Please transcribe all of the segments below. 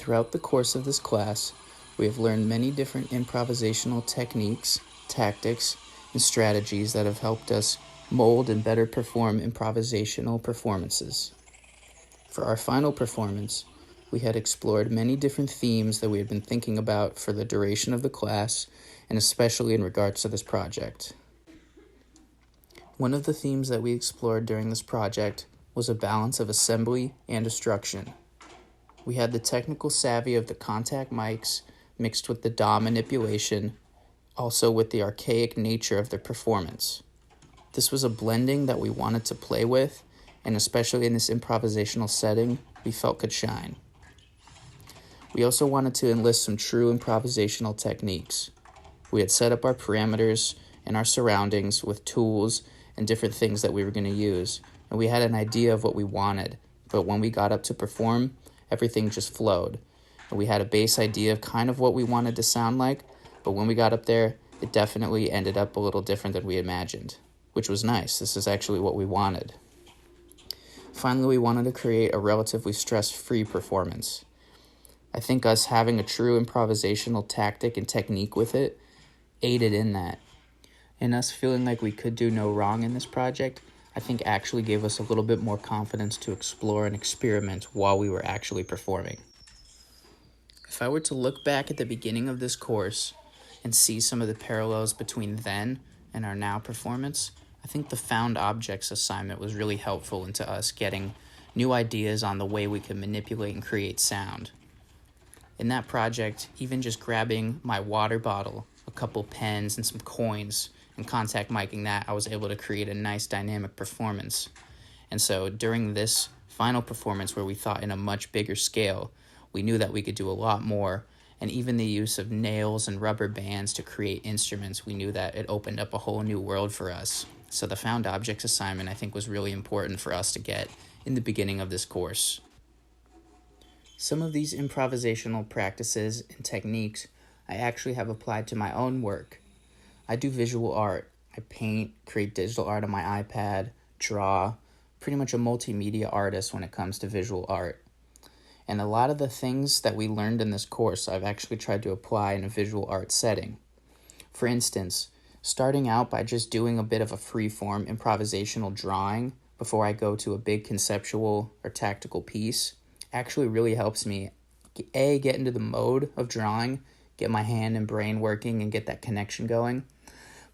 Throughout the course of this class, we have learned many different improvisational techniques, tactics, and strategies that have helped us mold and better perform improvisational performances. For our final performance, we had explored many different themes that we had been thinking about for the duration of the class, and especially in regards to this project. One of the themes that we explored during this project was a balance of assembly and destruction. We had the technical savvy of the contact mics mixed with the DAW manipulation, also with the archaic nature of the performance. This was a blending that we wanted to play with, and especially in this improvisational setting, we felt could shine. We also wanted to enlist some true improvisational techniques. We had set up our parameters and our surroundings with tools and different things that we were going to use, and we had an idea of what we wanted, but when we got up to perform, everything just flowed. And we had a base idea of kind of what we wanted to sound like, but when we got up there, it definitely ended up a little different than we imagined, which was nice. This is actually what we wanted. Finally, we wanted to create a relatively stress-free performance. I think us having a true improvisational tactic and technique with it aided in that. And us feeling like we could do no wrong in this project, I think actually gave us a little bit more confidence to explore and experiment while we were actually performing. If I were to look back at the beginning of this course and see some of the parallels between then and our now performance, I think the found objects assignment was really helpful into us getting new ideas on the way we could manipulate and create sound. In that project, even just grabbing my water bottle, a couple pens, and some coins, and contact micing that, I was able to create a nice dynamic performance. And so during this final performance where we thought in a much bigger scale, we knew that we could do a lot more, and even the use of nails and rubber bands to create instruments, we knew that it opened up a whole new world for us. So the found objects assignment, I think, was really important for us to get in the beginning of this course. Some of these improvisational practices and techniques I actually have applied to my own work. I do visual art. I paint, create digital art on my iPad, draw, pretty much a multimedia artist when it comes to visual art. And a lot of the things that we learned in this course, I've actually tried to apply in a visual art setting. For instance, starting out by just doing a bit of a free-form improvisational drawing before I go to a big conceptual or tactical piece actually really helps me, A, get into the mode of drawing, get my hand and brain working and get that connection going.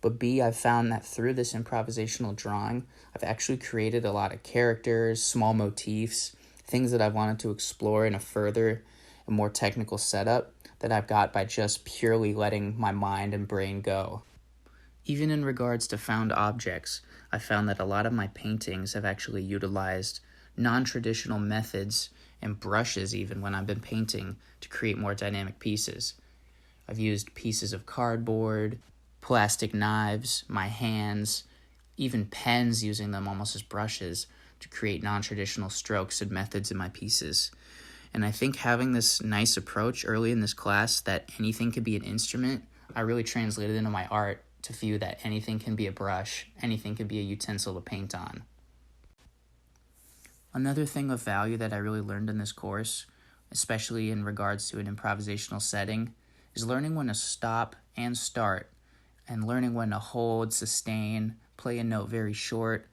But B, I've found that through this improvisational drawing, I've actually created a lot of characters, small motifs, things that I've wanted to explore in a further and more technical setup that I've got by just purely letting my mind and brain go. Even in regards to found objects, I found that a lot of my paintings have actually utilized non-traditional methods and brushes even when I've been painting to create more dynamic pieces. I've used pieces of cardboard, plastic knives, my hands, even pens, using them almost as brushes to create non-traditional strokes and methods in my pieces. And I think having this nice approach early in this class that anything could be an instrument, I really translated into my art to view that anything can be a brush, anything can be a utensil to paint on. Another thing of value that I really learned in this course, especially in regards to an improvisational setting, is learning when to stop and start, and learning when to hold, sustain, play a note very short,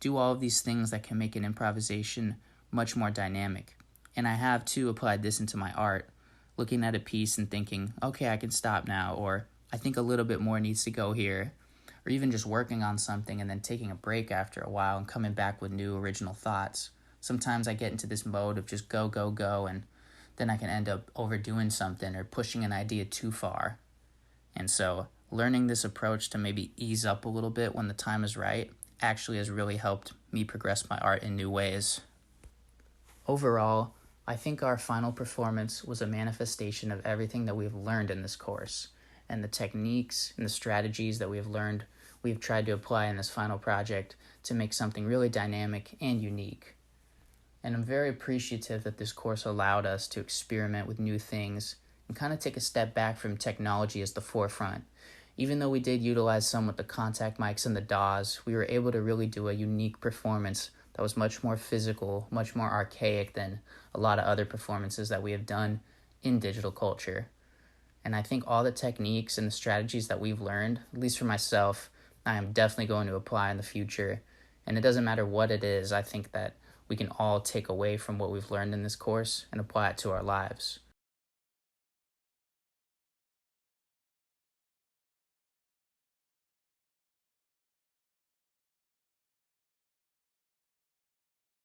do all of these things that can make an improvisation much more dynamic. And I have, too, applied this into my art, looking at a piece and thinking, okay, I can stop now, or I think a little bit more needs to go here, or even just working on something and then taking a break after a while and coming back with new original thoughts. Sometimes I get into this mode of just go, go, go, and then I can end up overdoing something or pushing an idea too far. And so learning this approach to maybe ease up a little bit when the time is right actually has really helped me progress my art in new ways. Overall, I think our final performance was a manifestation of everything that we've learned in this course, and the techniques and the strategies that we've learned we've tried to apply in this final project to make something really dynamic and unique. And I'm very appreciative that this course allowed us to experiment with new things and kind of take a step back from technology as the forefront. Even though we did utilize some with the contact mics and the DAWs, we were able to really do a unique performance that was much more physical, much more archaic than a lot of other performances that we have done in digital culture. And I think all the techniques and the strategies that we've learned, at least for myself, I am definitely going to apply in the future. And it doesn't matter what it is, I think that we can all take away from what we've learned in this course and apply it to our lives.